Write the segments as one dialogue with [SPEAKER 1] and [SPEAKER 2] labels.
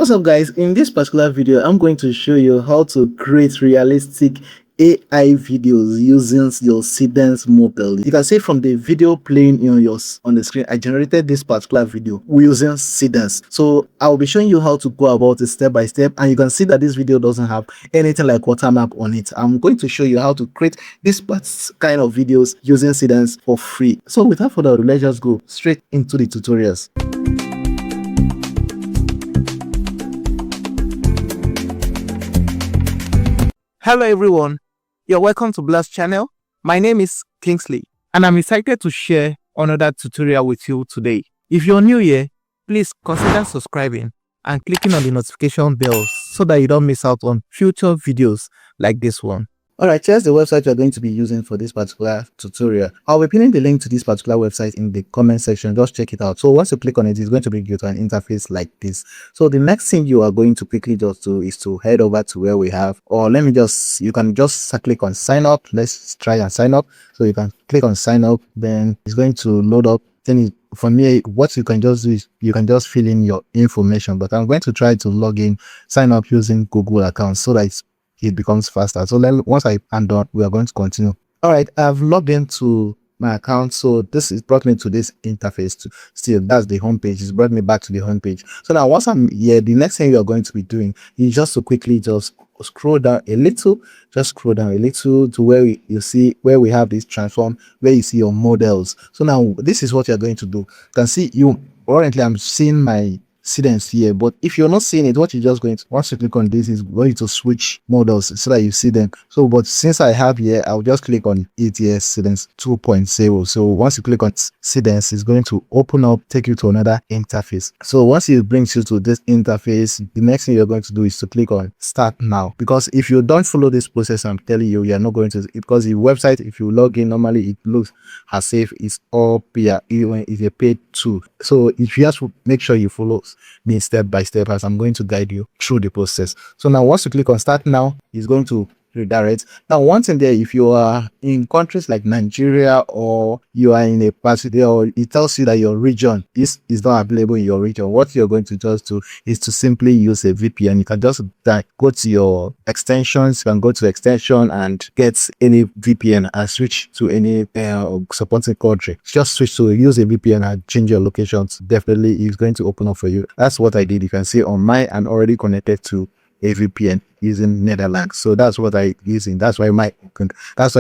[SPEAKER 1] What's up guys, in this particular video I'm going to show you how to create realistic AI videos using your Seedance model. You can see from the video playing on the screen, I generated this particular video using Seedance. So I'll be showing you how to go about it step by step, and you can see that this video doesn't have anything like Watermark on it. I'm going to show you how to create this kind of videos using Seedance for free. So without further ado, let's just go straight into the tutorials.
[SPEAKER 2] Hello everyone, you're welcome to Blast channel. My name is Kingsley and I'm excited to share another tutorial with you today. If you're new here, please consider subscribing and clicking on the notification bell so that you don't miss out on future videos like this one.
[SPEAKER 1] Alright, here's the website we're going to be using for this particular tutorial. I'll be pinning the link to this particular website in the comment section. Just check it out. So once you click on it, it's going to bring you to an interface like this. So the next thing you are going to quickly just do is to head over to where we have, or you can just click on sign up. Let's try and sign up. So you can click on sign up, then it's going to load up. Then from here, what you can just do is you can just fill in your information, but I'm going to try to log in, sign up using Google account so that it becomes faster. So then once I'm done, we are going to continue. All right, I've logged into my account, so this is brought me to this interface. Still, that's the home page. It's brought me back to the home page. So now once I'm here, the next thing you're going to be doing is just to quickly just scroll down a little, to where where we have this transform, where you see your models. So now this is what you're going to do. You can see currently I'm seeing my Seedance here, but if you're not seeing it, what you're just going to, once you click on this, is going to switch models so that you see them. So but since I have here, I'll just click on it here, Seedance 2.0. so once you click on Seedance, it's going to open up, take you to another interface. So once it brings you to this interface, the next thing you're going to do is to click on start now, because if you don't follow this process I'm telling you, you're not going to, because the website, if you log in, normally it looks as if it's all paid, even if you paid too. So if you have to make sure you follow me step by step as I'm going to guide you through the process. So now once you click on start now, it's going to redirect. Now once in there, if you are in countries like Nigeria, or you are in a part there, or it tells you that your region is not available in your region, what you're going to just do is to simply use a VPN. You can just go to your extensions, you can go to extension and get any VPN and switch to any supporting country. Just switch to use a VPN and change your locations. Definitely it's going to open up for you. That's what I did. You can see on mine, I'm already connected to a VPN using Netherlands. So that's what I using. That's why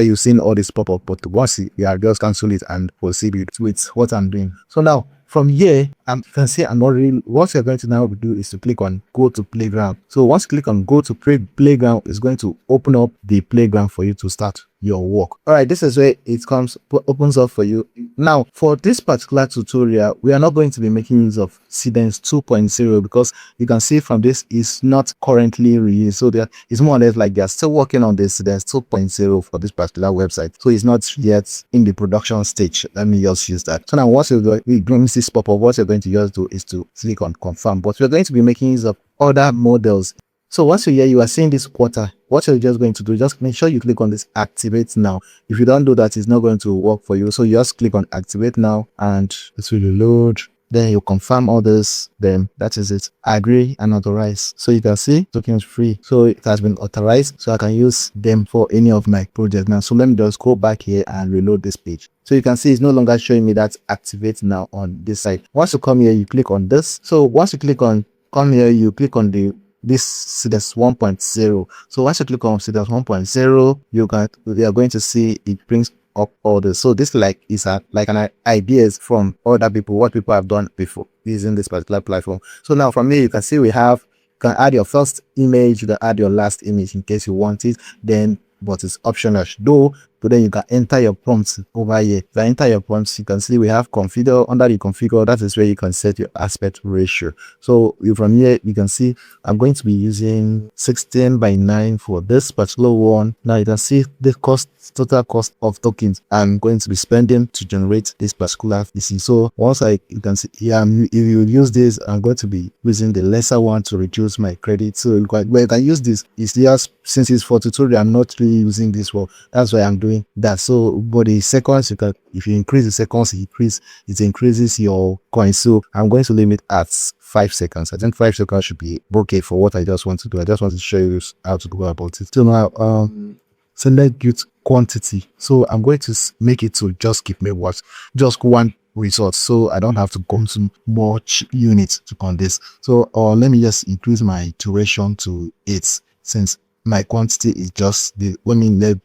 [SPEAKER 1] you've seen all this pop up. But once you are just cancel it and proceed with what I'm doing. So now from here, you can see what you're going to now do is to click on go to playground. So once you click on go to playground, it's going to open up the playground for you to start your work. All right, this is where it opens up for you. Now for this particular tutorial, we are not going to be making use of Seedance 2.0 because you can see from this is not currently released. So it's more or less like they're still working on this Seedance 2.0 for this particular website. So it's not yet in the production stage. Let me just use that. So now once we bring this pop up, what you're going to just do is to click on confirm. But we're going to be making use of other models. So once you're here, you are seeing this quarter. What you're just going to do, just make sure you click on this activate now. If you don't do that, it's not going to work for you. So you just click on activate now and it will load. Then you confirm all this, then that is it. Agree and authorize. So you can see token is free. So it has been authorized. So I can use them for any of my projects now. So let me just go back here and reload this page. So you can see it's no longer showing me that activate now on this side. Once you come here, you click on this. So once you come here, you click on this Seedance 1.0. So once you click on Seedance 1.0, you are going to see it brings up all this. So this is an ideas from other people, what people have done before using this particular platform. So now from here, you can see you can add your first image, you can add your last image in case you want it, but it's optional though. But then you can enter your prompts over here. If you enter your prompts, you can see we have configure. Under the configure, that is where you can set your aspect ratio. So from here, you can see I'm going to be using 16:9 for this particular one. Now you can see the total cost of tokens I'm going to be spending to generate this particular PC. So once you can see here, if you use this, I'm going to be using the lesser one to reduce my credit. So you can use this. It's just, since it's for tutorial, I'm not really using this one. That's why I'm doing doing that. So but the seconds, you can, if you increase the seconds, it increases your coin. So I'm going to limit at 5 seconds. I think 5 seconds should be okay for what I just want to do. I just want to show you how to go about it. So now select good quantity. So I'm going to make it to just give me what, just one result, so I don't have to consume much units to on this. So let me just increase my duration to 8, since my quantity is just the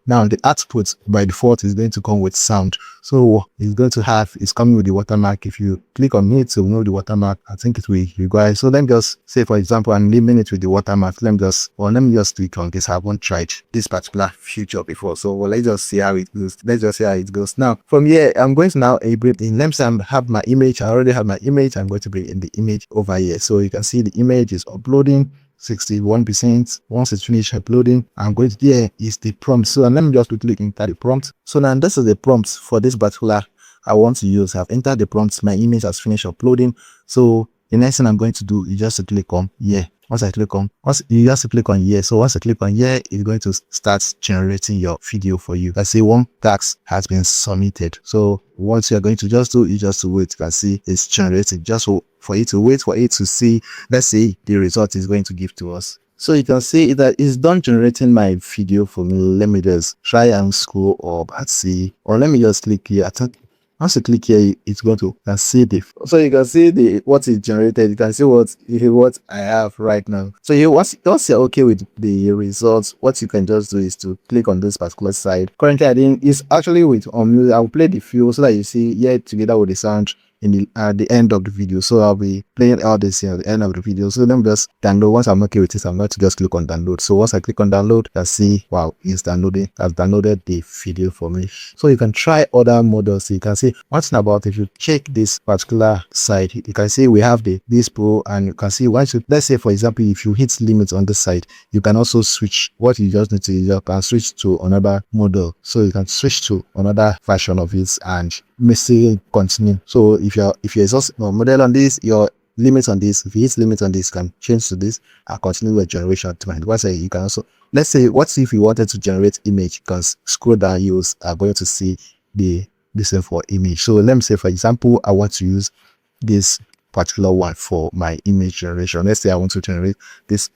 [SPEAKER 1] now the output by default is going to come with sound. So it's going to have, it's coming with the watermark. If you click on it to know the watermark, I think it will require. So let me just say, for example, I'm leaving it with the watermark. Let me just click on this. I haven't tried this particular feature before, so let's just see how it goes. Let's just see how it goes. Now from here, I'm going to now bring in, let me say I have my image. I already have my image. I'm going to bring in the image over here, so you can see the image is uploading 61%. Once it's finished uploading, I'm going to, there is the prompt. So let me just quickly enter the prompt. So now this is the prompt for this particular I want to use. I've entered the prompt. My image has finished uploading. So the next thing I'm going to do is just to click on here. Once I click on, you just click on here. So once I click on here, it's going to start generating your video for you. Let's say one task has been submitted. So what you're going to just do is just to wait. You can see it's generating. Just for you to wait for it to see, let's say, the result is going to give to us. So you can see that it's done generating my video for me. Let me just try and scroll up and see, or let me just click here. I think once you click here, it's going to see the, so you can see the what is generated. You can see what I have right now. So once you're okay with the results, what you can just do is to click on this particular side. Currently I didn't, it's actually with music. I'll play the feel so that you see here together with the sound in the at the end of the video. So I'll be playing all this here at the end of the video. So let me just download. Once I'm okay with it, I'm going to just click on download. So once I click on download, you can see, wow, it's downloading. I've downloaded the video for me. So you can try other models. You can see one thing about, if you check this particular side, you can see we have this pro, and you can see once you, let's say for example, if you hit limits on this side, you can also switch. What you just need to, you can switch to another model. So you can switch to another version of it and may still continue. So if you're exhaust model on this, your limits on this, if you hit limit on this, you can change to this and continue with generation to mind. Once you can also, let's say, what if you wanted to generate image, you can scroll down, you are going to see the same for image. So let me say, for example, I want to use this particular one for my image generation. Let's say I want to generate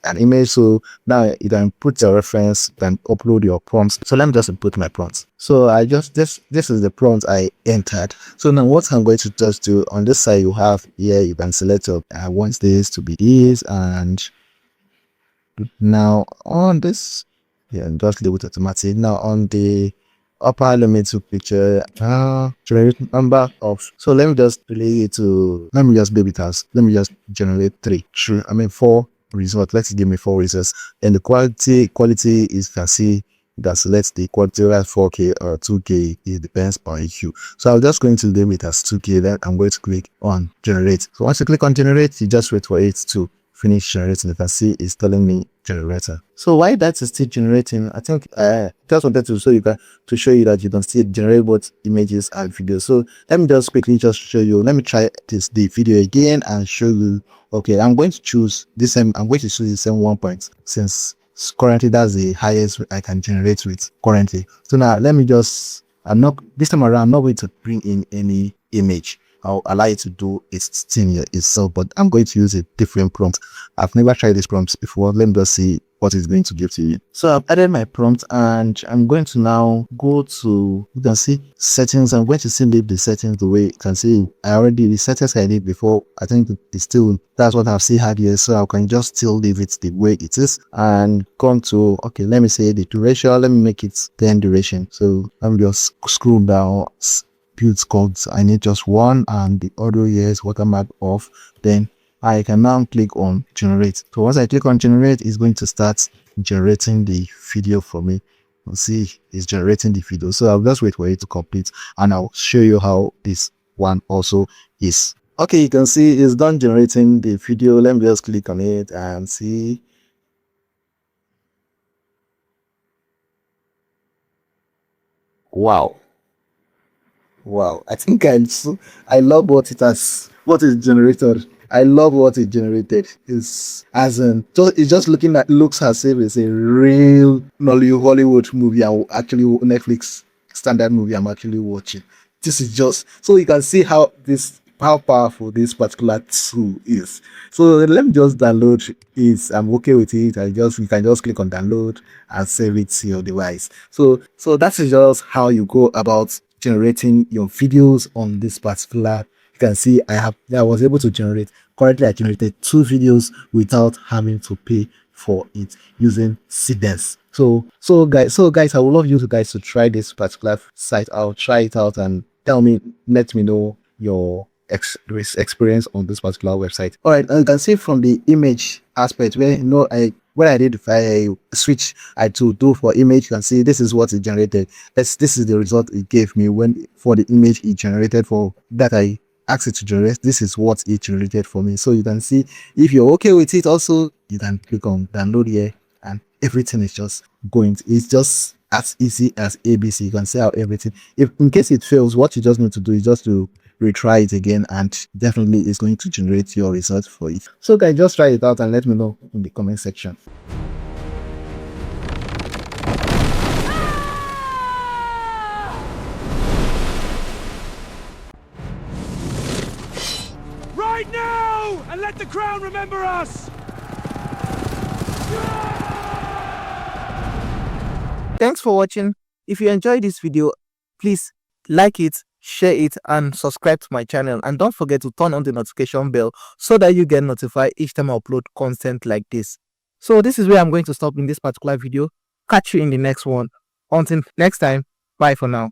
[SPEAKER 1] an image. So now you can put your reference, then upload your prompts. So let me just input my prompts. So I just, this is the prompt I entered. So now what I'm going to just do, on this side you have here, you can select I want this to be this, and now on this, yeah, just leave it automatic. Now on the upper limit to picture generate number of, so let me just delay it to, let me just leave it as, let me just generate 4 results. Let's give me 4 results. And the quality is, you can see that selects the quality, as 4K or 2K. It depends on EQ. So I'm just going to leave it as 2K. Then I'm going to click on generate. So once you click on generate, you just wait for it to finish generating. You can see it's telling me generator. So why that is still generating, I think just wanted to show you that you can still generate both images and videos. So let me just quickly just show you. Let me try the video again and show you. Okay, I'm going to choose this same, I'm going to choose the same 1 point, since currently that's the highest I can generate with currently. So now let me just, this time around I'm not going to bring in any image. I'll allow it to do its thing itself, but I'm going to use a different prompt. I've never tried this prompt before. Let me just see what it's going to give to you. So I've added my prompt, and I'm going to now go to, you can see settings. I'm going to still leave the settings the way you can see. The settings I did before, I think it's still, that's what I've still had here. So I can just still leave it the way it is and come to, okay, let me say the duration. Let me make it 10 duration. So let me just scroll down. Build codes, I need just one, and the audio here is watermark off. Then I can now click on generate. So once I click on generate, it's going to start generating the video for me. You'll see it's generating the video. So I'll just wait for it to complete, and I'll show you how this one also is. Okay, you can see it's done generating the video. Let me just click on it and see. Wow, I think I love what it generated. I love what it generated. It's just looks as if it's a real Hollywood movie, and actually Netflix standard movie I'm actually watching. This is just so you can see how powerful this particular tool is. So let me just download it. I'm okay with it. You can just click on download and save it to your device. So that is just how you go about generating your videos on this particular. You can see I was able to generate. Currently I generated 2 videos without having to pay for it using Seedance. So guys, I would love you guys to try this particular site out. Try it out and let me know your experience on this particular website. All right, you can see from the image aspect where when I did I switch I to do for image, you can see this is what it generated. This is the result it gave me when for the image it generated for that I asked it to generate. This is what it generated for me. So you can see if you're okay with it also, you can click on download here and everything is just going. It's just as easy as ABC. You can see how everything, if in case it fails, what you just need to do is just to retry it again, and definitely it's going to generate your results for it. So guys, just try it out and let me know in the comment section.
[SPEAKER 3] Right now! And let the crown remember us!
[SPEAKER 2] Thanks for watching. If you enjoyed this video, please like it, share it, and subscribe to my channel. And don't forget to turn on the notification bell so that you get notified each time I upload content like this. So this is where I'm going to stop in this particular video. Catch you in the next one. Until next time, bye for now.